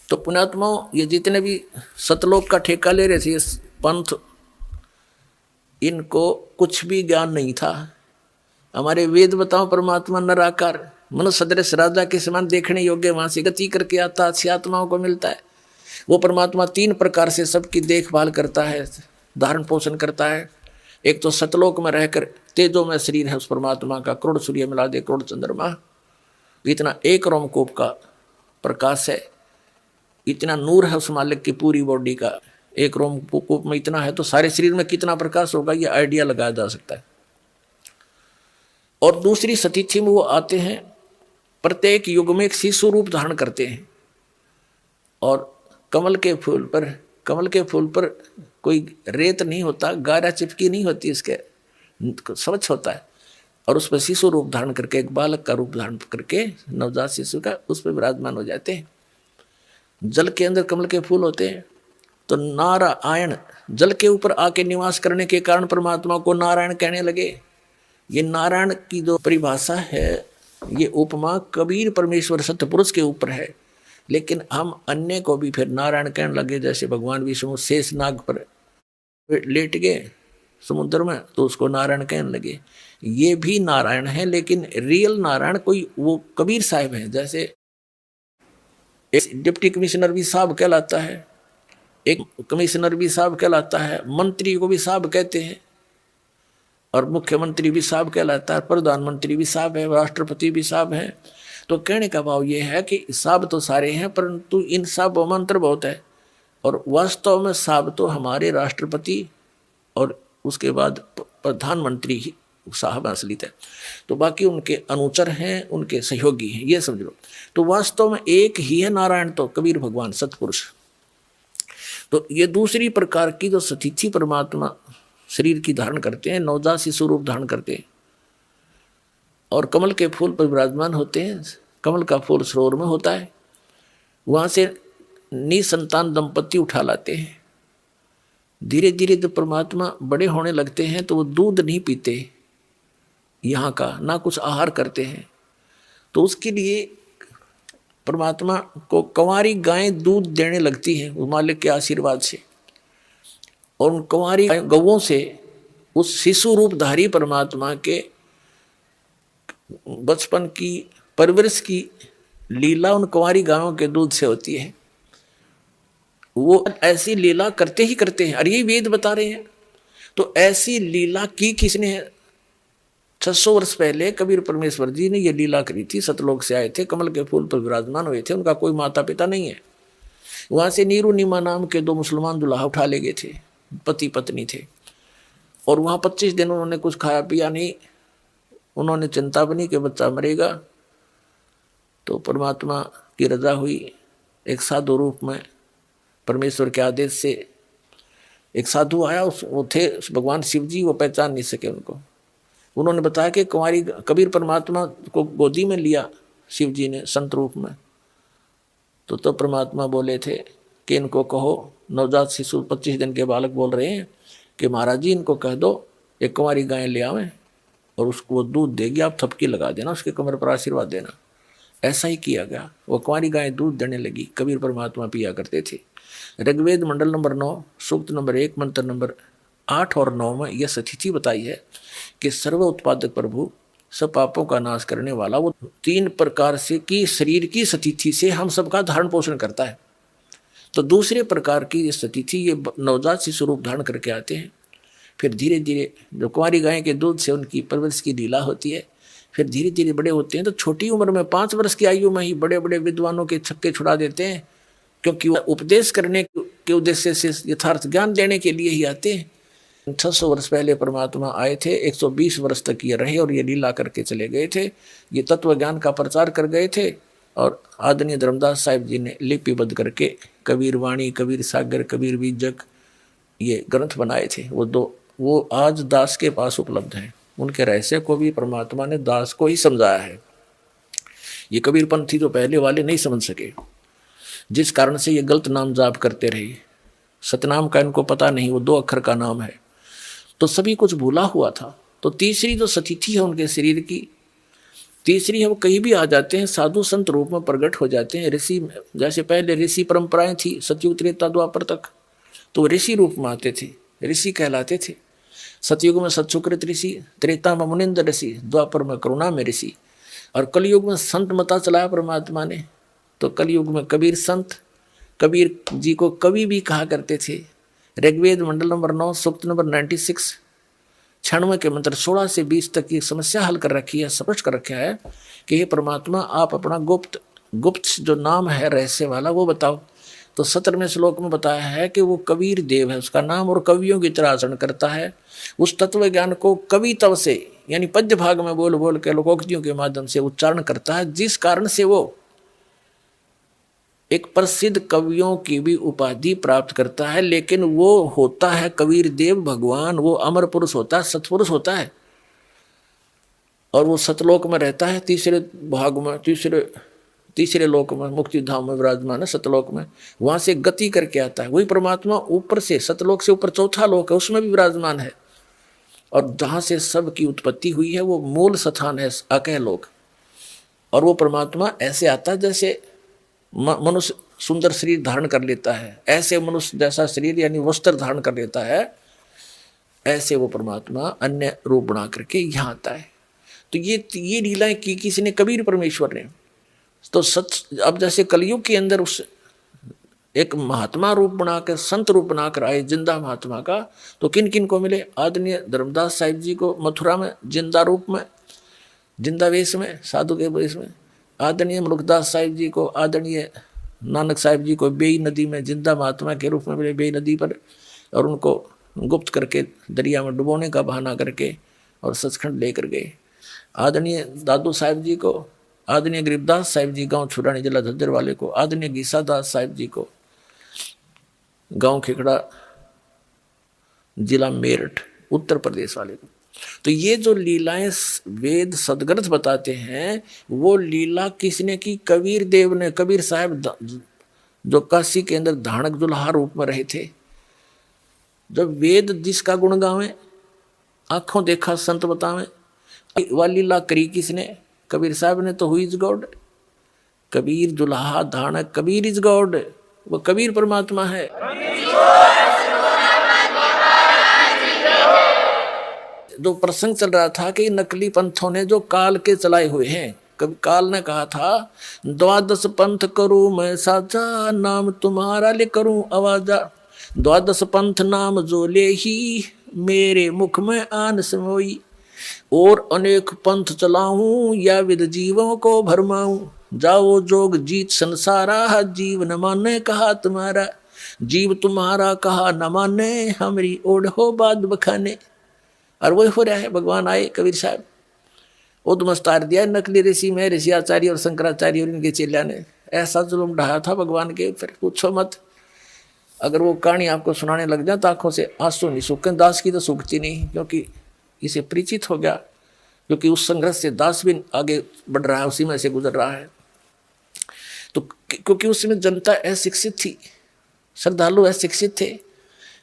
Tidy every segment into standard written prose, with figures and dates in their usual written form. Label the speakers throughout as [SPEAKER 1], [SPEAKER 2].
[SPEAKER 1] तो पुण्यात्माओं, ये जितने भी सतलोक का ठेका ले रहे थे ये पंथ, इनको कुछ भी ज्ञान नहीं था। हमारे वेद बताओ परमात्मा निराकार मनुष्य सदृश राजा के समान देखने योग्य, वहां से गति करके आता अच्छी आत्माओं को मिलता है। वो परमात्मा 3 प्रकार से सबकी देखभाल करता है, धारण पोषण करता है। एक तो सतलोक में रहकर तेजो में शरीर है उस परमात्मा का, करोड़ सूर्य मिला दे करोड़ चंद्रमा, इतना एक रोमकूप का प्रकाश है, इतना नूर है उस मालिक की पूरी बॉडी का। एक रोमकूप में इतना है तो सारे शरीर में कितना प्रकाश होगा ये आइडिया लगाया जा सकता है। और दूसरी सतीथि में वो आते हैं, प्रत्येक युग में एक शिशु रूप धारण करते हैं। और कमल के फूल पर कोई रेत नहीं होता, गारा चिपकी नहीं होती, इसके स्वच्छ होता है। और उस पर शिशु रूप धारण करके, एक बालक का रूप धारण करके नवजात शिशु का उस पर विराजमान हो जाते हैं। जल के अंदर कमल के फूल होते हैं, तो नारायण जल के ऊपर आके निवास करने के कारण परमात्मा को नारायण कहने लगे। ये नारायण की जो परिभाषा है, ये उपमा कबीर परमेश्वर सत्यपुरुष के ऊपर है, लेकिन हम अन्य को भी फिर नारायण कहने लगे। जैसे भगवान विष्णु शेष नाग पर लेट गए समुद्र में तो उसको नारायण कहने लगे। ये भी नारायण है, लेकिन रियल नारायण कोई वो कबीर साहब हैं। जैसे एक डिप्टी कमिश्नर भी साहब कहलाता है, एक कमिश्नर भी साहब कहलाता है, मंत्री को भी साहब कहते हैं, और मुख्यमंत्री भी साहब कहलाता है, प्रधानमंत्री भी साहब है, राष्ट्रपति भी साहब है। तो कहने का भाव ये है कि साहब तो सारे हैं, परंतु इन साहबों में अंतर बहुत है। और वास्तव में साहब तो हमारे राष्ट्रपति और उसके बाद प्रधानमंत्री ही साहब असलित है, तो बाकी उनके अनुचर हैं, उनके सहयोगी हैं, ये समझ लो। तो वास्तव में एक ही है नारायण, तो कबीर भगवान सतपुरुष। तो ये दूसरी प्रकार की जो सतीथि परमात्मा शरीर की धारण करते हैं, नवजात शिशु रूप धारण करते हैं और कमल के फूल पर विराजमान होते हैं। कमल का फूल सरोवर में होता है, वहाँ से निसंतान दंपति उठा लाते हैं। धीरे धीरे जब परमात्मा बड़े होने लगते हैं तो वो दूध नहीं पीते यहाँ का, ना कुछ आहार करते हैं। तो उसके लिए परमात्मा को कंवारी गायें दूध देने लगती हैं उस मालिक के आशीर्वाद से। और उन कंवारी गौओं से उस शिशु रूपधारी परमात्मा के बचपन की परवरिश की लीला उन कंवारी गायों के दूध से होती है। वो ऐसी लीला करते ही करते हैं, और यही वेद बता रहे हैं। तो ऐसी लीला की किसने है? 600 वर्ष पहले कबीर परमेश्वर जी ने ये लीला करी थी। सतलोक से आए थे, कमल के फूल पर विराजमान हुए थे, उनका कोई माता पिता नहीं है। वहां से नीरू नीमा नाम के 2 मुसलमान दुल्हा उठा ले गए थे, पति पत्नी थे। और वहां 25 दिन उन्होंने कुछ खाया पिया नहीं। उन्होंने चिंता बनी कि बच्चा मरेगा। तो परमात्मा की रजा हुई, एक साधु रूप में परमेश्वर के आदेश से एक साधु आया। वो थे भगवान शिव जी, वो पहचान नहीं सके उनको। उन्होंने बताया कि कुंवारी कबीर परमात्मा को गोदी में लिया शिव जी ने संत रूप में। तो परमात्मा बोले थे कि इनको कहो, नवजात शिशु 25 दिन के बालक बोल रहे हैं कि महाराज जी इनको कह दो एक कुंवारी गाय ले आवें और उसको वो दूध देगी, आप थपकी लगा देना, उसके कमर पर आशीर्वाद देना। ऐसा ही किया गया। वो कुंवारी गाय दूध देने लगी, कबीर परमात्मा पिया करते थे। ऋग्वेद मंडल नंबर 9 सूक्त नंबर 1 मंत्र नंबर 8 और 9 में यह सतिथि बताई है कि सर्व उत्पादक प्रभु सब पापों का नाश करने वाला वो 3 प्रकार से की शरीर की सतिथि से हम सबका धारण पोषण करता है। तो दूसरे प्रकार की ये सतिथि ये नवजात शिशु रूप धारण करके आते हैं। फिर धीरे धीरे जो कुंवारी गाय के दूध से उनकी परवरिश की लीला होती है। फिर धीरे धीरे बड़े होते हैं तो छोटी उम्र में 5 वर्ष की आयु में ही बड़े बड़े विद्वानों के छक्के छुड़ा देते हैं, क्योंकि वो उपदेश करने के उद्देश्य से यथार्थ ज्ञान देने के लिए ही आते हैं। 600 वर्ष पहले परमात्मा आए थे, 120 वर्ष तक ये रहे और ये लीला करके चले गए थे। ये तत्व ज्ञान का प्रचार कर गए थे। और आदरणीय धर्मदास साहिब जी ने लिपिबद्ध करके कबीर वाणी, कबीर सागर, कबीर बीजक ये ग्रंथ बनाए थे। वो आज दास के पास उपलब्ध हैं। उनके रहस्य को भी परमात्मा ने दास को ही समझाया है। ये कबीर पंथी जो पहले वाले नहीं समझ सके, जिस कारण से ये गलत नाम जाप करते रहे। सतनाम का इनको पता नहीं, वो 2 अक्षर का नाम है, तो सभी कुछ भूला हुआ था। तो तीसरी जो सतिथि है उनके शरीर की, तीसरी है वो कहीं भी आ जाते हैं, साधु संत रूप में प्रकट हो जाते हैं। ऋषि, जैसे पहले ऋषि परंपराएं थी सतयुग त्रेता द्वापर तक, तो ऋषि रूप में आते थे, ऋषि कहलाते थे। सतयुग में सत्सुकृत ऋषि, त्रेता में मुनिंद्र ऋषि, द्वापर में करुणा में ऋषि, और कलयुग में संत मता चलाया परमात्मा ने। तो कलयुग में कबीर संत, कबीर जी को कवि भी कहा करते थे। ऋग्वेद मंडल नंबर 9 सूक्त नंबर 96 96 के मंत्र 16 से 20 तक की समस्या हल कर रखी है, स्पष्ट कर रखा है कि हे परमात्मा आप अपना गुप्त जो नाम है रहस्य वाला वो बताओ। तो 17वें श्लोक में बताया है कि वो कबीर देव है उसका नाम, और कवियों की तरह आचरण करता है। उस तत्व ज्ञान को कवित्व से यानी पद्य भाग में बोल बोल के लोकोक्तियों के माध्यम से उच्चारण करता है, जिस कारण से वो एक प्रसिद्ध कवियों की भी उपाधि प्राप्त करता है। लेकिन वो होता है कबीर देव भगवान, वो अमर पुरुष होता है, सतपुरुष होता है, और वो सतलोक में रहता है, तीसरे भाग में, तीसरे लोक में, मुक्ति धाम में विराजमान है, सतलोक में। वहां से गति करके आता है वही परमात्मा, ऊपर से सतलोक से ऊपर चौथा लोक है उसमें भी विराजमान है, और जहां से सबकी उत्पत्ति हुई है वो मूल स्थान है अकह लोक। और वो परमात्मा ऐसे आता है जैसे मनुष्य सुंदर शरीर धारण कर लेता है, ऐसे मनुष्य जैसा शरीर यानी वस्त्र धारण कर लेता है, ऐसे वो परमात्मा अन्य रूप बना करके यहाँ आता है। तो ये लीलाएं की किसी ने, कबीर परमेश्वर ने। तो अब जैसे कलयुग के अंदर उस एक महात्मा रूप बनाकर, संत रूप बनाकर आए जिंदा महात्मा का, तो किन किन को मिले? आदरणीय धर्मदास साहिब जी को मथुरा में जिंदा रूप में, जिंदा वेश में, साधु के वेश में। आदरणीय मुल्कदास साहिब जी को, आदरणीय नानक साहिब जी को बेई नदी में जिंदा महात्मा के रूप में मिले, बेई नदी पर, और उनको गुप्त करके दरिया में डुबोने का बहाना करके और सचखंड लेकर गए। आदरणीय दादू साहिब जी को, आदरणीय गरीबदास साहिब जी गांव छुड़ानी जिला झज्जर वाले को, आदरणीय गीसादास साहिब जी को गांव खेखड़ा जिला मेरठ उत्तर प्रदेश वाले को। तो ये जो लीलाएं वेद सदग्रंथ बताते हैं वो लीला किसने की? कबीर देव ने। कबीर साहब जो काशी के अंदर धानक दुल्हा रूप में रहे थे, जब वेद जिसका गुण गावे, आंखों देखा संत बतावे, वह लीला करी किसने? कबीर साहब ने। तो हु इज गॉड? कबीर दुल्हा धानक, कबीर इज गॉड, वो कबीर परमात्मा है। जो प्रसंग चल रहा था कि नकली पंथों ने जो काल के चलाए हुए हैं, कभी काल ने कहा था 12 पंथ करूं मैं साजा, नाम तुम्हारा ले करूं आवाजा। 12 पंथ नाम जो ले ही, मेरे मुख में आन समोई। और अनेक पंथ चलाऊं, या विद जीवों को भरमाऊं। जाओ जोग जीत संसारा, जीव न माने कहा तुम्हारा। जीव तुम्हारा कहा न माने, हमारी ओढ़ हो बाद बखाने। और वही हो रहा है। भगवान आए, कबीर साहब उद्मस्तार दिया नकली ऋषि में, ऋषि आचार्य और शंकराचार्य और इनके चेलिया ने ऐसा जुल्म ढाया था भगवान के, फिर पूछो मत। अगर वो कहानी आपको सुनाने लग जाए तो आंखों से आंसू नहीं सूखे। दास की तो सूखती नहीं, क्योंकि इसे परिचित हो गया, क्योंकि उस संघर्ष से दास भी आगे बढ़ रहा है, उसी में से गुजर रहा है। तो क्योंकि उसमें जनता अशिक्षित थी, श्रद्धालु अशिक्षित थे।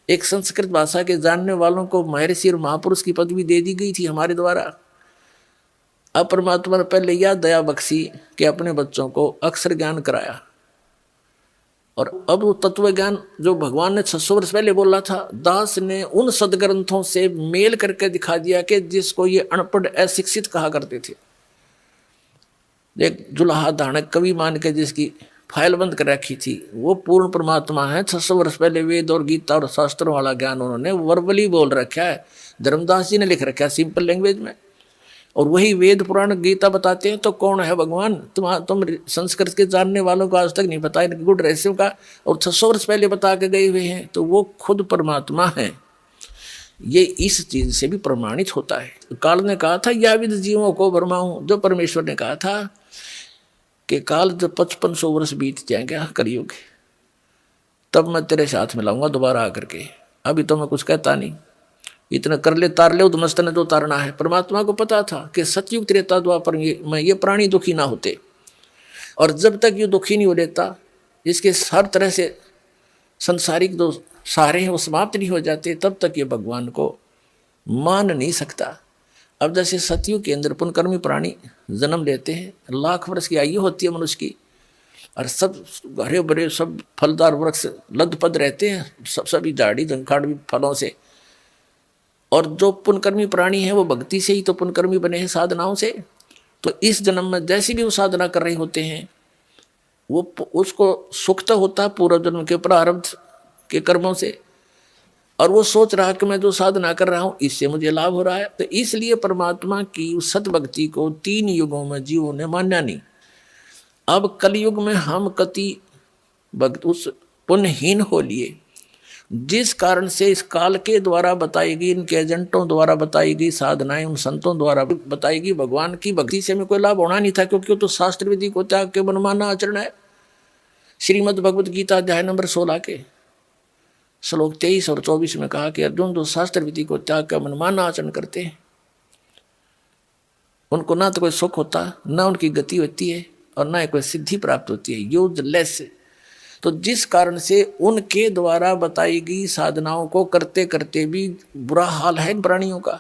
[SPEAKER 1] एक संस्कृत भाषा के जानने वालों को महर्षि और महापुरुष की पदवी दे दी गई थी हमारे द्वारा। अब परमात्मा ने पहले यह दया बख्शी कि अपने बच्चों को अक्षर ज्ञान कराया, और अब वो तत्व ज्ञान जो भगवान ने 600 वर्ष पहले बोला था, दास ने उन सदग्रंथों से मेल करके दिखा दिया कि जिसको ये अनपढ़ अशिक्षित कहा करते थे। एक जुल्हा धानक कवि मान के जिसकी फाइल बंद कर रखी थी, वो पूर्ण परमात्मा है। 600 वर्ष पहले वेद और गीता और शास्त्रों वाला ज्ञान उन्होंने वर्बली बोल रखा है, धर्मदास जी ने लिख रखा है सिंपल लैंग्वेज में। और वही वेद पुराण गीता बताते हैं। तो कौन है भगवान? तुम संस्कृत के जानने वालों को आज तक नहीं पता इनके गुण रहस्यों का, और 600 वर्ष पहले बता के गए हुए हैं। तो वो खुद परमात्मा है। ये इस चीज से भी प्रमाणित होता है। काल ने कहा था या विद जीवों को भरमाऊं, जो परमेश्वर ने कहा था कि काल जब 5500 वर्ष बीत जाएंगे कलयुग, तब मैं तेरे साथ मिलाऊंगा दोबारा आकर के। अभी तो मैं कुछ कहता नहीं, इतना कर ले तार ले, उदमस्त ने तो तारना है। परमात्मा को पता था कि सतयुग त्रेता द्वापर में ये प्राणी दुखी ना होते, और जब तक ये दुखी नहीं हो लेता, इसके हर तरह से संसारिक जो सहारे हैं वो समाप्त नहीं हो जाते, तब तक ये भगवान को मान नहीं सकता। अब जैसे सतयुग के अंदर पुनकर्मी प्राणी जन्म लेते हैं, लाख वर्ष की आयु होती है मनुष्य की, और सब हरे भरे सब फलदार वृक्ष लदपद रहते हैं, सभी झाड़ी झंखाड़ भी फलों से। और जो पुनकर्मी प्राणी है वो भक्ति से ही तो पुनकर्मी बने हैं, साधनाओं से। तो इस जन्म में जैसी भी वो साधना कर रहे होते हैं, वो उसको सुख तो होता है पूर्व जन्म के प्रारब्ध के कर्मों से, और वो सोच रहा कि मैं जो साधना कर रहा हूँ इससे मुझे लाभ हो रहा है। तो इसलिए परमात्मा की उस सतभक्ति को 3 युगों में जीवों ने मान्या नहीं। अब कलयुग में हम कति भक्त उस पुण्यहीन हो लिए, जिस कारण से इस काल के द्वारा बताई गई, इनके एजेंटों द्वारा बताई गई साधनाएं, उन संतों द्वारा बताई गई भगवान की भक्ति से हमें कोई लाभ होना नहीं था, क्योंकि तो शास्त्र विधि को त्याग के मनमाना आचरण है। श्रीमद् भगवद गीता अध्याय नंबर 16 के श्लोक 23 और 24 में कहा कि अर्जुन जो शास्त्र विधि को त्याग कर मनमाना आचरण करते हैं, उनको ना तो कोई सुख होता, ना उनकी गति होती है, और ना कोई सिद्धि प्राप्त होती है, यूजलेस। तो जिस कारण से उनके द्वारा बताई गई साधनाओं को करते करते भी बुरा हाल है इन प्राणियों का,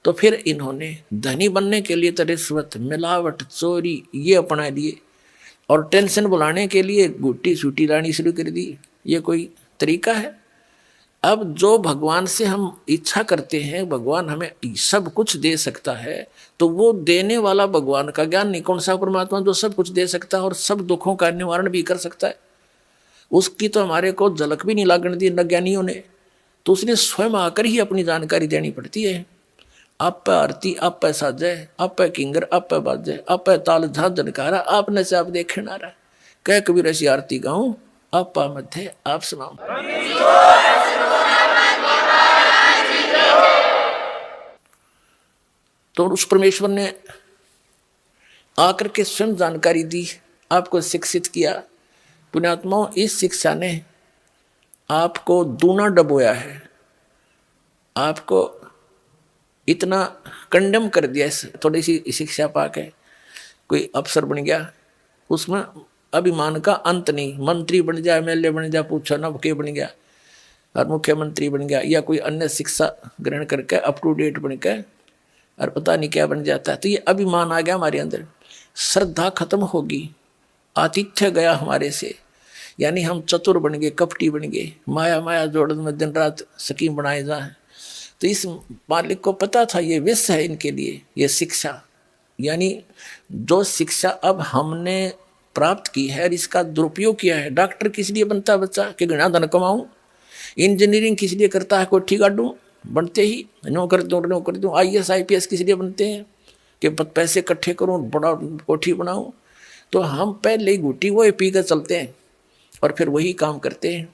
[SPEAKER 1] तो फिर इन्होंने धनी बनने के लिए तो रिश्वत, मिलावट, चोरी ये अपना लिए, और टेंशन बुलाने के लिए गुट्टी सूटी लानी शुरू कर दी। ये कोई तरीका है? अब जो भगवान से हम इच्छा करते हैं भगवान हमें सब कुछ दे सकता है, तो वो देने वाला भगवान का ज्ञान नहीं, कौन सा परमात्मा जो सब कुछ दे सकता है और सब दुखों का निवारण भी कर सकता है, उसकी तो हमारे को झलक भी नहीं लागने दी अज्ञानियों ने। तो उसने स्वयं आकर ही अपनी जानकारी देनी पड़ती है। आप पे आरती, आप पे साजय, आप पे किंगर, आप पे बाजय, आप पे ताल झाल जनकारा, आपने से आप देखे ना रहा, कह कबीर ऐसी आरती गाऊं, आप पा मध्य आप सुनाऊं। तो उस परमेश्वर ने आकर के स्वयं जानकारी दी, आपको शिक्षित किया। पुण्यात्माओं, इस शिक्षा ने आपको दूना डबोया है, आपको इतना कंडेम कर दिया इस थोड़ी सी शिक्षा पाके। कोई अफसर बन गया, उसमें अभिमान का अंत नहीं, मंत्री बन जाए, एमएलए बन जाए, पूछो न के बन गया, और मुख्यमंत्री बन गया, या कोई अन्य शिक्षा ग्रहण करके अप टू डेट बन के और पता नहीं क्या बन जाता है। तो ये अभिमान आ गया हमारे अंदर, श्रद्धा खत्म होगी, आतिथ्य गया हमारे से, यानी हम चतुर बन गए, कपटी बन गए, माया माया जोड़न में दिन रात स्कीम बनाए जाए। तो इस मालिक को पता था ये विष है इनके लिए, ये शिक्षा, यानी जो शिक्षा अब हमने प्राप्त की है और इसका दुरुपयोग किया है। डॉक्टर किस लिए बनता है बच्चा? कि घना धन कमाऊं। इंजीनियरिंग किस लिए करता है? कोठी गाड़ूं, बनते ही नौकर दूं। IAS IPS किस लिए बनते हैं? कि पैसे इकट्ठे करूं, बड़ा कोठी बनाऊं। तो हम पहले ही घुटी वो पी कर चलते हैं और फिर वही काम करते हैं,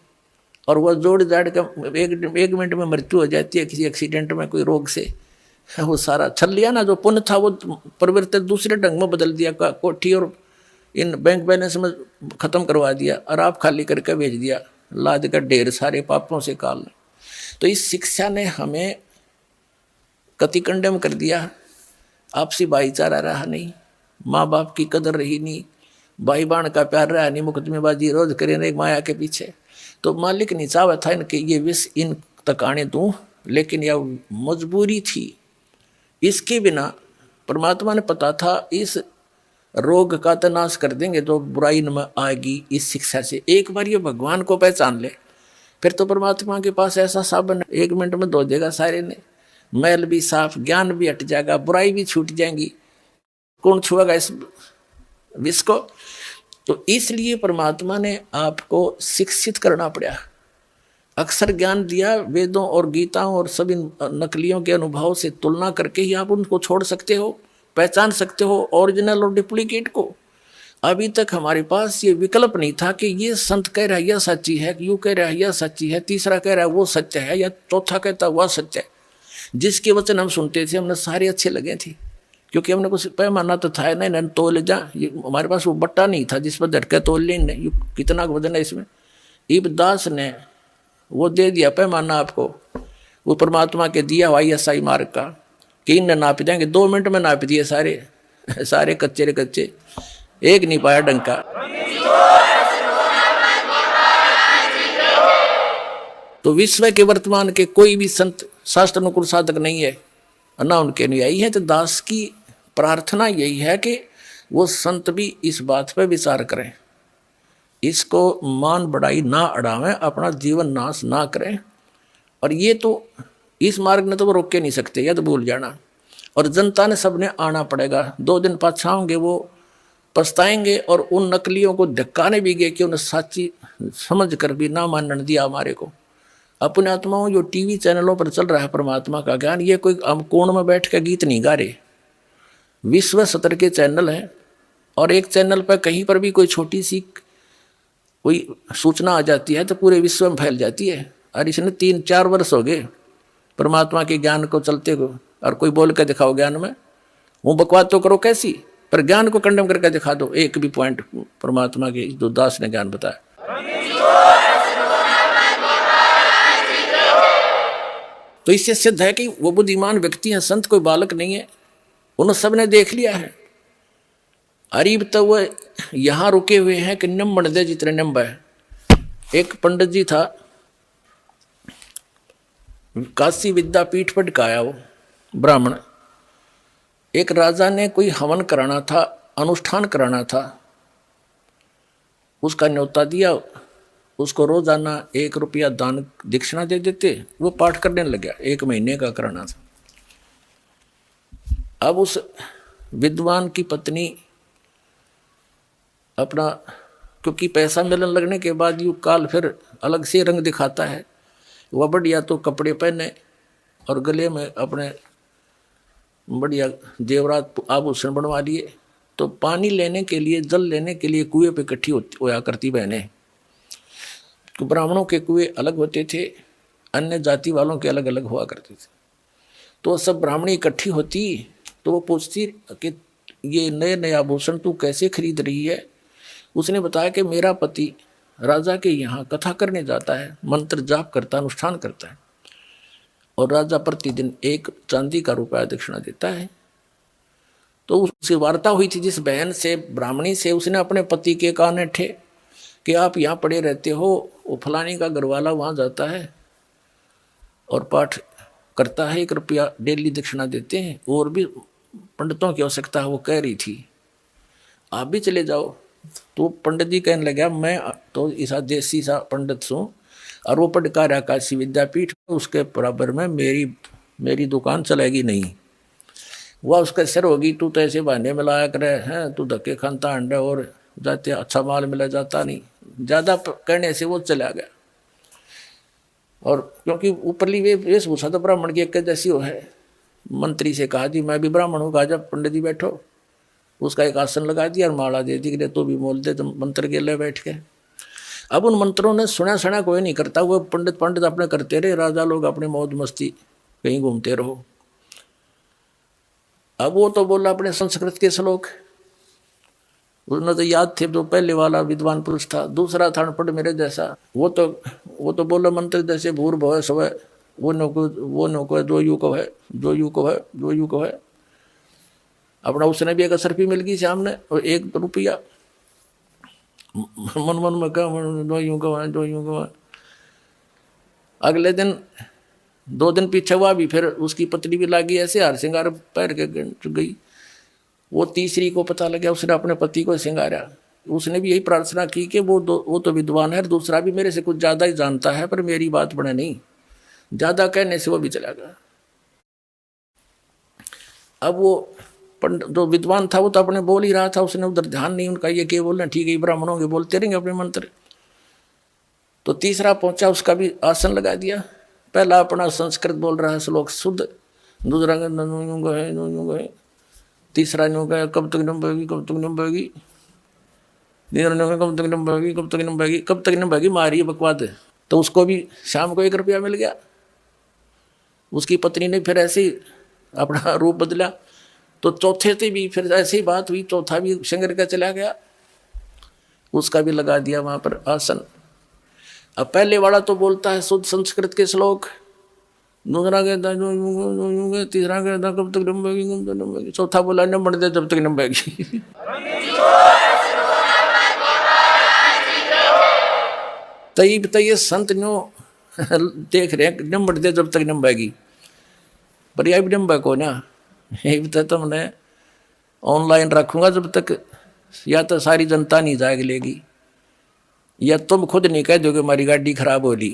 [SPEAKER 1] और वह जोड़ जाड़ कर एक मिनट में मृत्यु हो जाती है किसी एक्सीडेंट में, कोई रोग से। वो सारा छल लिया ना, जो पुण्य था वो परिवर्तित दूसरे ढंग में बदल दिया, कोठी और इन बैंक बैलेंस में ख़त्म करवा दिया, और आप खाली करके भेज दिया, लाद कर ढेर सारे पापों से काल। तो इस शिक्षा ने हमें कति कंडेम कर दिया। आपसी भाईचारा रहा नहीं, माँ बाप की कदर रही नहीं, भाई बहन का प्यार रहा नहीं, मुकदमेबाजी रोज करे नहीं माया के पीछे। तो मालिक नहीं चाहा था इनके ये विष इन तक आने दूँ, लेकिन यह मजबूरी थी। इसके बिना परमात्मा ने पता था इस रोग का तो नाश कर देंगे जो बुराई में आएगी इस शिक्षा से। एक बार ये भगवान को पहचान ले, फिर तो परमात्मा के पास ऐसा साबन 1 मिनट में धो देगा सारे ने, मैल भी साफ, ज्ञान भी हट जाएगा, बुराई भी छूट जाएंगी। कौन छुएगा इस विष को? तो इसलिए परमात्मा ने आपको शिक्षित करना पड़ा, अक्षर ज्ञान दिया। वेदों और गीताओं और सभी नकलियों के अनुभव से तुलना करके ही आप उनको छोड़ सकते हो, पहचान सकते हो ओरिजिनल और डुप्लीकेट को। अभी तक हमारे पास ये विकल्प नहीं था कि ये संत कह रहा है यह सच्ची है, यूँ कह रहा है यह सच्ची है, तीसरा कह रहा है वो सत्य है, या चौथा कहता है वह सत्य है। जिसके वचन हम सुनते थे हमने सारे अच्छे लगे थे, क्योंकि हमने कुछ पैमाना तो था नहीं, तोल जा, हमारे पास वो बट्टा नहीं था जिस पर झटके तोल लें कितना वजन है इसमें। इबदास ने वो दे दिया पैमाना आपको, वो परमात्मा के दिया हुआ ISI मार्ग का, कि इन नाप जाएंगे। 2 मिनट में नाप दिए सारे सारे कच्चे रे कच्चे, एक नहीं पाया डंका। तो विश्व के वर्तमान के कोई भी संत शास्त्र अनुकूल साधक नहीं है, ना उनके अनुयायी है। तो दास की प्रार्थना यही है कि वो संत भी इस बात पर विचार करें, इसको मान बढ़ाई ना अड़ावें, अपना जीवन नाश ना करें। और ये तो इस मार्ग ने तो वो रोक के नहीं सकते, या तो भूल जाना। और जनता ने सबने आना पड़ेगा। 2 दिन पाछा होंगे वो पछताएंगे, और उन नकलियों को धक्काने भी गए कि उन्हें साची समझ कर भी ना मानने दिया हमारे को। अपने आत्माओं जो टीवी चैनलों पर चल रहा है परमात्मा का ज्ञान, ये कोई हम कोण में बैठ के गीत नहीं गा रहे, विश्व स्तर के चैनल हैं। और एक चैनल पर कहीं पर भी कोई छोटी सी कोई सूचना आ जाती है तो पूरे विश्व में फैल जाती है। और इसने 3-4 वर्ष हो गए परमात्मा के ज्ञान को चलते को, और कोई बोल के दिखाओ ज्ञान में, वो बकवास तो करो कैसी, पर ज्ञान को कंडेम करके दिखा दो एक भी पॉइंट परमात्मा के जो दास ने ज्ञान बताया। तो इससे सिद्ध है कि वो बुद्धिमान व्यक्ति है, संत कोई बालक नहीं है, उन सब ने देख लिया है। अरीब तो वो यहाँ रुके हुए हैं कि नंबर दे जितने नंबर है। एक पंडित जी था, काशी विद्यापीठ पर टिकाया वो ब्राह्मण। एक राजा ने कोई हवन कराना था, अनुष्ठान कराना था, उसका न्योता दिया, उसको रोजाना 1 रुपया दान दक्षिणा दे देते। वो पाठ करने लग गया, 1 महीने का कराना था। अब उस विद्वान की पत्नी अपना, क्योंकि पैसा मिलने लगने के बाद यू काल फिर अलग से रंग दिखाता है, वह बढ़िया तो कपड़े पहने और गले में अपने बढ़िया जेवरात आभूषण बनवा लिए। तो पानी लेने के लिए, जल लेने के लिए कुएं पे इकट्ठी होया करती बहनें। तो ब्राह्मणों के कुएं अलग होते थे, अन्य जाति वालों के अलग अलग हुआ करते थे। तो सब ब्राह्मणी इकट्ठी होती, तो वो पूछती कि ये नए नए आभूषण तू कैसे खरीद रही है। उसने बताया कि मेरा पति राजा के यहाँ कथा करने जाता है, मंत्र जाप करता, अनुष्ठान करता है, और राजा प्रतिदिन 1 चांदी का रुपया दक्षिणा देता है। तो उससे वार्ता हुई थी जिस बहन से, ब्राह्मणी से, उसने अपने पति के कान ठे कि आप यहाँ पड़े रहते हो, वो फलानी का घरवाला वहाँ जाता है और पाठ करता है, 1 रुपया डेली दक्षिणा देते हैं, और भी पंडितों की आवश्यकता है। वो कह रही थी आप भी चले जाओ। तो पंडित जी कहने लगा मैं तो ऐसा देसी सा पंडित हूँ, और वो पढ़का रहा काशी विद्यापीठ, उसके बराबर में मेरी दुकान चलेगी नहीं। वह उसका सिर होगी, तू तो ऐसे बहाने में लाया करे हैं, तू धक्के खानता अंडे और जाते अच्छा माल मिला जाता नहीं। ज़्यादा कहने से वो चला गया। और क्योंकि ऊपरली वेशभूषा तो ब्राह्मण की एक जैसी हो है, मंत्री से कहा जी मैं भी ब्राह्मण हूँ। कहा जब पंडित जी बैठो, उसका एक आसन लगा दिया और माला दे दी कि तो भी मोल दे, तो मंत्र के ले बैठ के। अब उन मंत्रों ने सुना कोई नहीं करता, वो पंडित अपने करते रहे, राजा लोग अपने मौज मस्ती कहीं घूमते रहो। अब वो तो बोला अपने संस्कृत के श्लोक, उन्हें तो याद थे, जो पहले वाला विद्वान पुरुष था। दूसरा था अनपढ़ मेरे जैसा, वो तो बोला मंत्र जैसे भूर भव स्वय, वो नो को जो यू को है, जो यू को है, जो यू को है। अपना उसने भी 1 असरफी मिल गई सामने और 1 रुपया। मन में कहा जो यूं कहा, जो यूं कहा। अगले दिन 2 दिन पीछे हुआ भी, फिर उसकी पत्नी भी लागी ऐसे हार श्रृंगार पैर के गई। वो तीसरी को पता लगा, उसने अपने पति को श्रृंगारा। उसने भी यही प्रार्थना की कि वो तो विद्वान है, दूसरा भी मेरे से कुछ ज़्यादा ही जानता है, पर मेरी बात बने नहीं। ज़्यादा कहने से वो भी चला गया। अब वो जो विद्वान था वो तो अपने बोल ही रहा था, उसने उधर ध्यान नहीं उनका, ये क्या बोल रहे हैं, ठीक है ब्राह्मणों के बोलते रहेंगे अपने मंत्र। तो तीसरा पहुंचा, उसका भी आसन लगा दिया। पहला अपना संस्कृत बोल रहा है श्लोक शुद्ध, दूसरा है, तीसरा न्यू गए कब तक नंबेगी, कब तक नंबेगी, कब तक नंबेगी, कब तक नंबेगी, कब तक नंबेगी, मारी बकवाद। तो उसको भी शाम को 1 रुपया मिल गया। उसकी पत्नी ने फिर ऐसे ही अपना रूप बदला। तो चौथे से भी फिर ऐसी ही बात हुई, चौथा भी शंकर का चला गया, उसका भी लगा दिया वहाँ पर आसन। अब पहले वाला तो बोलता है शुद्ध संस्कृत के श्लोक, दूसरा कहता है तीसरा कहता कब तक नंबेगी, कब तक नंबेगी, चौथा बोला नंबर दे जब तक नंबेगी। तब ये संत न्यो देख रहे हैं नंबर दे जब तक नंबेगी। पर यह विडम्बा को ना, ये तो तुमने ऑनलाइन रखूंगा जब तक, या तो सारी जनता नहीं जाग लेगी, या तुम खुद नहीं कह दोगे हमारी गाड़ी खराब हो ली।